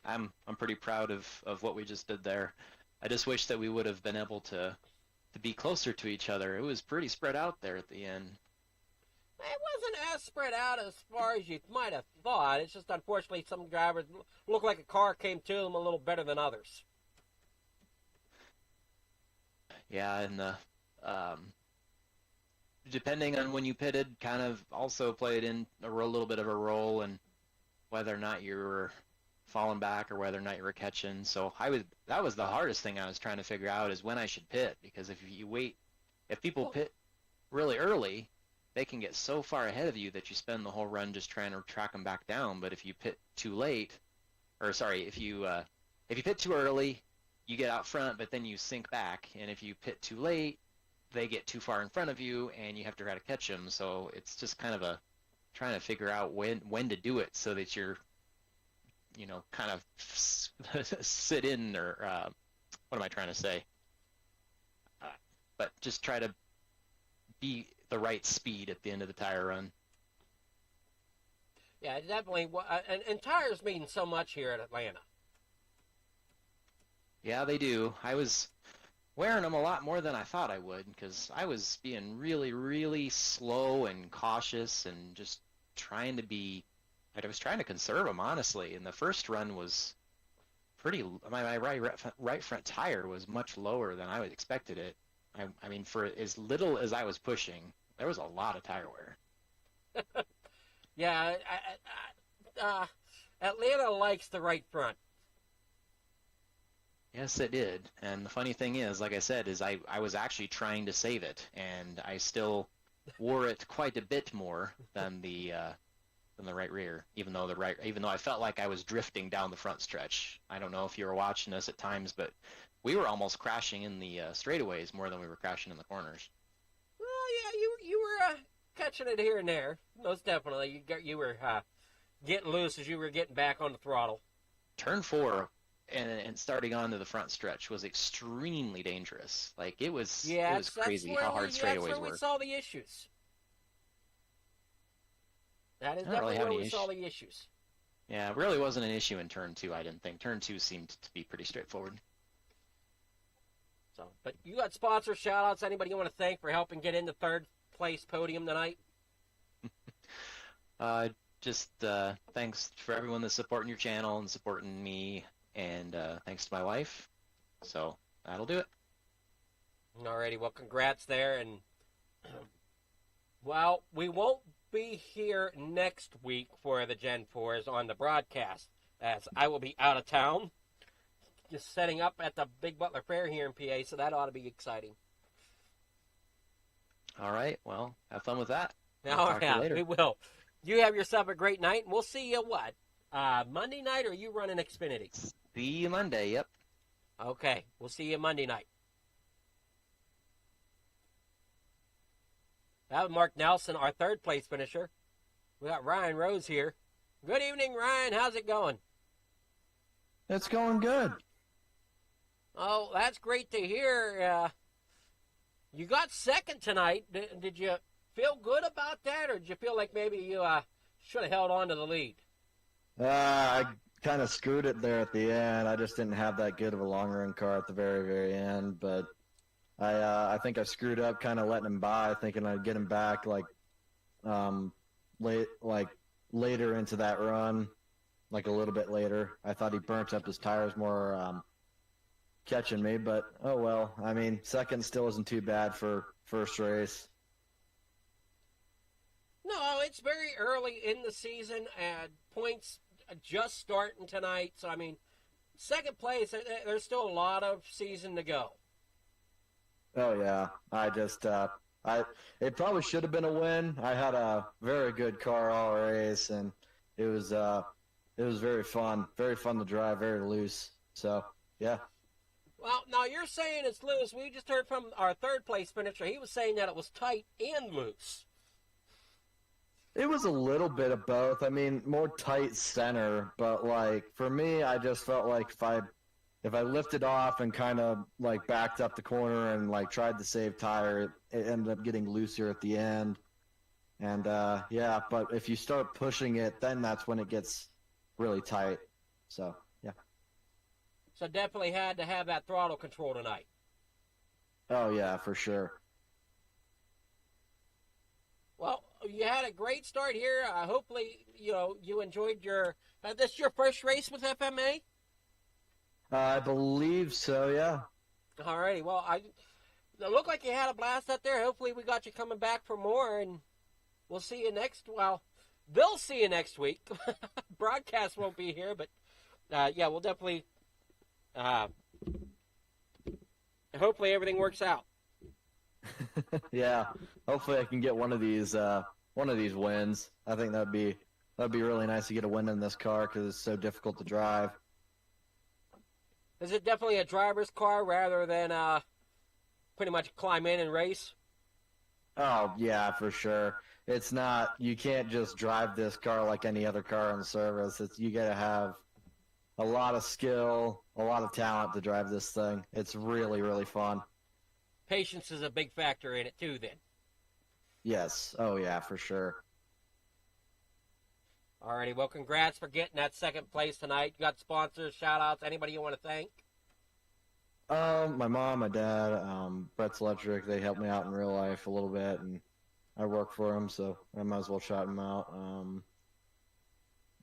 Speaker 3: I'm pretty proud of what we just did there. I just wish that we would have been able to be closer to each other. It was pretty spread out there at the end.
Speaker 2: It wasn't as spread out as far as you might have thought. It's just unfortunately some drivers look like a car came to them a little better than others.
Speaker 3: Yeah, and depending on when you pitted, kind of also played in a little bit of a role in whether or not you were falling back or whether or not you were catching. So that was the hardest thing I was trying to figure out, is when I should pit, because if people pit really early, they can get so far ahead of you that you spend the whole run just trying to track them back down. But if you pit too late, or sorry, if you if you pit too early, you get out front, but then you sink back. And if you pit too late, they get too far in front of you, and you have to try to catch them. So it's just kind of trying to figure out when to do it so that you're, kind of sit in, or what am I trying to say? But just try to be the right speed at the end of the tire run.
Speaker 2: Yeah, definitely. And tires mean so much here at Atlanta.
Speaker 3: Yeah, they do. I was wearing them a lot more than I thought I would, because I was being really, really slow and cautious and just trying to be. I was trying to conserve them, honestly. And the first run was pretty. My right front tire was much lower than I would expected it. I mean, for as little as I was pushing, there was a lot of tire wear.
Speaker 2: Yeah, Atlanta likes the right front.
Speaker 3: Yes, it did. And the funny thing is, like I said, is I was actually trying to save it, and I still wore it quite a bit more than the right rear, even though I felt like I was drifting down the front stretch. I don't know if you were watching us at times, but we were almost crashing in the straightaways more than we were crashing in the corners.
Speaker 2: Well, yeah, you were catching it here and there, most definitely. You were getting loose as you were getting back on the throttle.
Speaker 3: Turn 4 and starting onto the front stretch was extremely dangerous. Like it was crazy how hard straightaways were.
Speaker 2: That's where we saw the issues. That is definitely where we saw the issues.
Speaker 3: Yeah, it really wasn't an issue in turn 2, I didn't think. Turn 2 seemed to be pretty straightforward.
Speaker 2: So, but you got sponsor shout-outs, anybody you want to thank for helping get in the third place podium tonight?
Speaker 3: Just thanks for everyone that's supporting your channel and supporting me, and thanks to my wife. So that'll do it.
Speaker 2: Alrighty, well, congrats there, and well, we won't be here next week for the Gen 4s on the broadcast, as I will be out of town, just setting up at the Big Butler Fair here in PA, so that ought to be exciting.
Speaker 3: All right, well, have fun with that.
Speaker 2: All right, we will. You have yourself a great night, and we'll see you, Monday night, or are you running Xfinity?
Speaker 3: See you Monday, yep.
Speaker 2: Okay, we'll see you Monday night. That was Mark Nelson, our third place finisher. We got Ryan Rose here. Good evening, Ryan. How's it going?
Speaker 4: It's going good.
Speaker 2: Oh, that's great to hear. You got second tonight. Did you feel good about that, or did you feel like maybe you should have held on to the lead?
Speaker 4: I kind of screwed it there at the end. I just didn't have that good of a long run car at the very, very end. But I think I screwed up, kind of letting him by, thinking I'd get him back later into that run, like a little bit later. I thought he burnt up his tires more catching me, but oh well. I mean, second still isn't too bad for first race.
Speaker 2: No, it's very early in the season, and points just starting tonight. So, I mean, second place, there's still a lot of season to go.
Speaker 4: Oh, yeah. I just, it probably should have been a win. I had a very good car all race, and it was very fun to drive, very loose. So, yeah.
Speaker 2: Well, now you're saying it's loose. We just heard from our third place finisher. He was saying that it was tight and loose.
Speaker 4: It was a little bit of both. I mean, more tight center, but like for me, I just felt like if I lifted off and kind of like backed up the corner and like tried to save tire, it ended up getting looser at the end. And yeah, but if you start pushing it, then that's when it gets really tight. So yeah.
Speaker 2: So definitely had to have that throttle control tonight.
Speaker 4: Oh yeah, for sure.
Speaker 2: Well, you had a great start here. Hopefully, you enjoyed your. This is your first race with FMA?
Speaker 4: I believe so. Yeah.
Speaker 2: All righty. Well, it looked like you had a blast out there. Hopefully, we got you coming back for more, and we'll see you next. Well, they'll see you next week. Broadcast won't be here, but yeah, we'll definitely. Hopefully, everything works out.
Speaker 4: Yeah, hopefully I can get one of these wins. I think that'd be really nice to get a win in this car because it's so difficult to drive.
Speaker 2: Is it definitely a driver's car rather than pretty much climb in and race?
Speaker 4: Oh, yeah, for sure. It's not, you can't just drive this car like any other car in service. You gotta have a lot of skill, a lot of talent to drive this thing. It's really, really fun.
Speaker 2: Patience is a big factor in it too, then.
Speaker 4: Yes. Oh, yeah, for sure.
Speaker 2: Alrighty, well, congrats for getting that second place tonight. You got sponsors, shout-outs, anybody you want to thank?
Speaker 4: My mom, my dad, Brett's Electric, they helped me out in real life a little bit, and I work for them, so I might as well shout them out.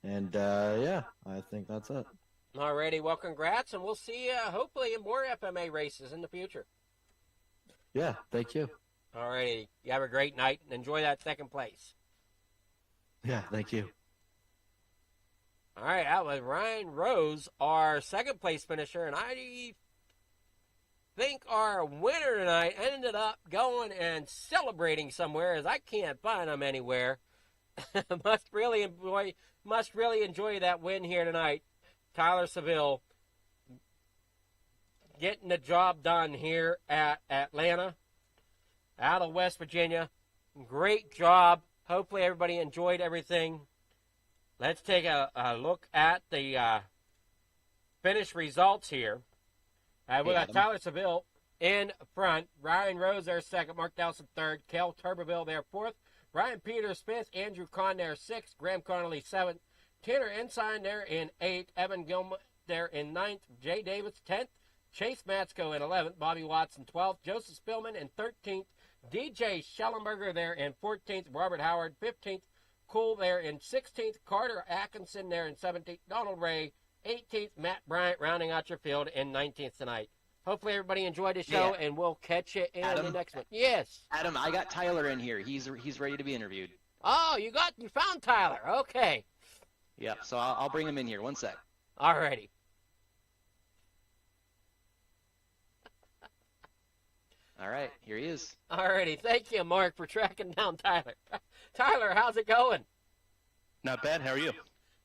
Speaker 4: Yeah, I think that's it.
Speaker 2: Alrighty, well, congrats, and we'll see you hopefully in more FMA races in the future.
Speaker 4: Yeah, thank you.
Speaker 2: Alrighty, you have a great night, and enjoy that second place.
Speaker 4: Yeah, thank you.
Speaker 2: All right, that was Ryan Rose, our second place finisher, and I think our winner tonight ended up going and celebrating somewhere, as I can't find him anywhere. must really enjoy that win here tonight. Tyler Seville getting the job done here at Atlanta, out of West Virginia. Great job. Hopefully everybody enjoyed everything. Let's take a look at the finished results here. We got Tyler Seville in front. Ryan Rose there second. Mark Dowson third. Kel Turbeville there fourth. Ryan Peters fifth. Andrew Kahn there sixth. Graham Connolly seventh. Tanner Ensign there in eighth. Evan Gilman there in ninth. Jay Davis 10th. Chase Matsko in 11th. Bobby Watson 12th. Joseph Spillman in 13th. DJ Schellenberger there in 14th. Robert Howard 15th. Cool there in 16th. Carter Atkinson there in 17th. Donald Ray 18th. Matt Bryant rounding out your field in 19th tonight. Hopefully everybody enjoyed the show, and we'll catch you in the next one. Yes.
Speaker 3: Adam, I got Tyler in here. He's ready to be interviewed.
Speaker 2: Oh, you found Tyler. Okay.
Speaker 3: Yeah, so I'll bring him in here. One sec.
Speaker 2: All righty.
Speaker 3: All right, here he is.
Speaker 2: All righty. Thank you, Mark, for tracking down Tyler. Tyler, how's it going?
Speaker 5: Not bad. How are you?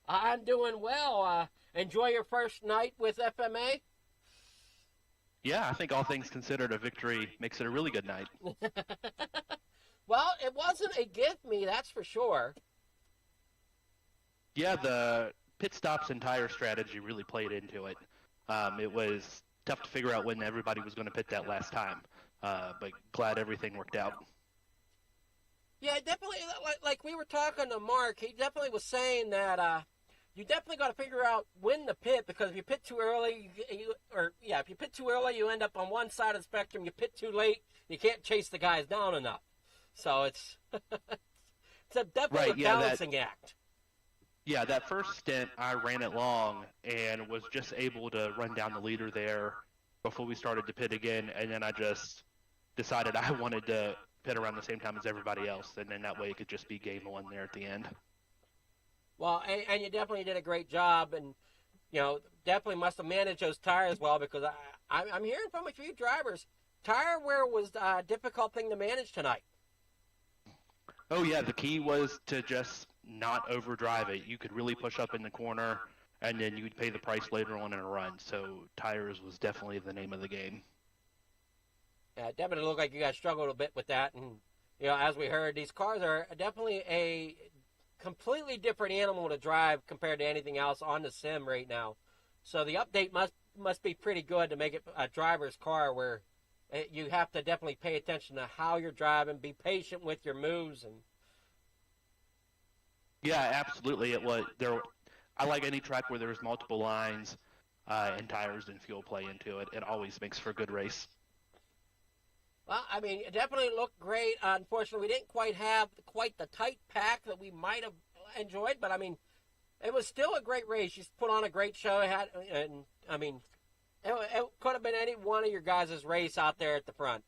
Speaker 2: I'm doing well. Enjoy your first night with FMA?
Speaker 5: Yeah, I think all things considered, a victory makes it a really good night.
Speaker 2: Well, it wasn't a give me, that's for sure.
Speaker 5: Yeah, the pit stops and tire strategy really played into it. It was tough to figure out when everybody was going to pit that last time, but glad everything worked out.
Speaker 2: Yeah, definitely, like we were talking to Mark, he definitely was saying that you definitely got to figure out when to pit, because if you pit too early, if you pit too early, you end up on one side of the spectrum. You pit too late, you can't chase the guys down enough. So it's definitely a balancing act.
Speaker 5: Yeah, that first stint, I ran it long and was just able to run down the leader there before we started to pit again, and then I just decided I wanted to pit around the same time as everybody else, and then that way it could just be game one there at the end.
Speaker 2: Well, and you definitely did a great job, and definitely must have managed those tires well, because I'm hearing from a few drivers, tire wear was a difficult thing to manage tonight.
Speaker 5: Oh yeah, the key was to just not overdrive it. You could really push up in the corner, and then you'd pay the price later on in a run. So tires was definitely the name of the game.
Speaker 2: Yeah, it definitely looked like you guys struggled a bit with that, and as we heard, these cars are definitely a completely different animal to drive compared to anything else on the sim right now. So the update must be pretty good to make it a driver's car, where you have to definitely pay attention to how you're driving, be patient with your moves, and
Speaker 5: yeah, absolutely. It was there. I like any track where there's multiple lines and tires and fuel play into it. It always makes for a good race.
Speaker 2: Well, I mean, it definitely looked great. Unfortunately, we didn't quite have the tight pack that we might have enjoyed, but I mean, it was still a great race. You put on a great show. It could have been any one of your guys' race out there at the front.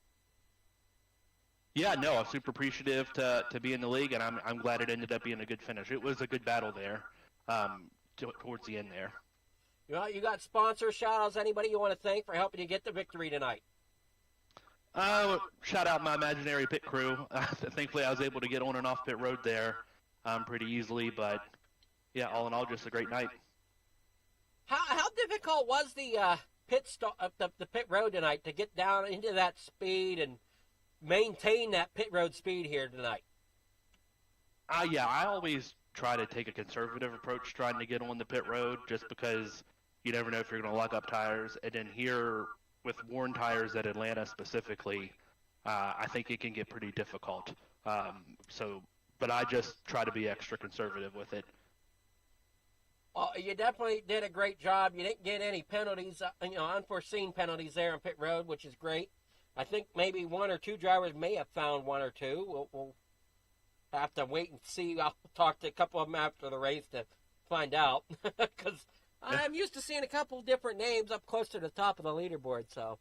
Speaker 5: Yeah, no, I'm super appreciative to be in the league, and I'm glad it ended up being a good finish. It was a good battle there towards the end there.
Speaker 2: You got sponsor shout-outs, anybody you want to thank for helping you get the victory tonight?
Speaker 5: Shout out my imaginary pit crew. Thankfully, I was able to get on and off pit road there pretty easily, but yeah, all in all, just a great night.
Speaker 2: How difficult was the the pit road tonight to get down into that speed and maintain that pit road speed here tonight?
Speaker 5: Yeah, I always try to take a conservative approach trying to get on the pit road, just because you never know if you're going to lock up tires. And then here, with worn tires at Atlanta specifically, I think it can get pretty difficult. But I just try to be extra conservative with it.
Speaker 2: Well, you definitely did a great job. You didn't get any penalties, unforeseen penalties there on pit road, which is great. I think maybe one or two drivers may have found one or two. We'll have to wait and see. I'll talk to a couple of them after the race to find out, because I'm used to seeing a couple different names up close to the top of the leaderboard. So,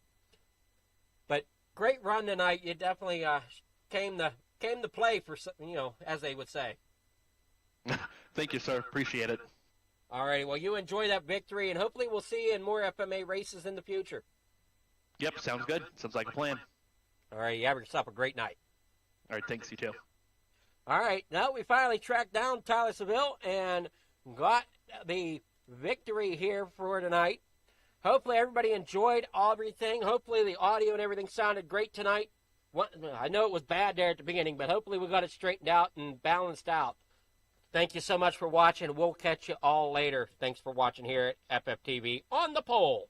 Speaker 2: but great run tonight. You definitely came to play for, as they would say.
Speaker 5: Thank you, sir. Appreciate it.
Speaker 2: All right. Well, you enjoy that victory, and hopefully we'll see you in more FMA races in the future.
Speaker 5: Yep, sounds good. Sounds like a plan.
Speaker 2: All right. You have yourself a great night.
Speaker 5: All right, thanks, you too.
Speaker 2: All right. Now we finally tracked down Tyler Seville and got the victory here for tonight. Hopefully everybody enjoyed everything. Hopefully the audio and everything sounded great tonight. I know it was bad there at the beginning, but hopefully we got it straightened out and balanced out. Thank you so much for watching. We'll catch you all later. Thanks for watching here at FFTv on the pole.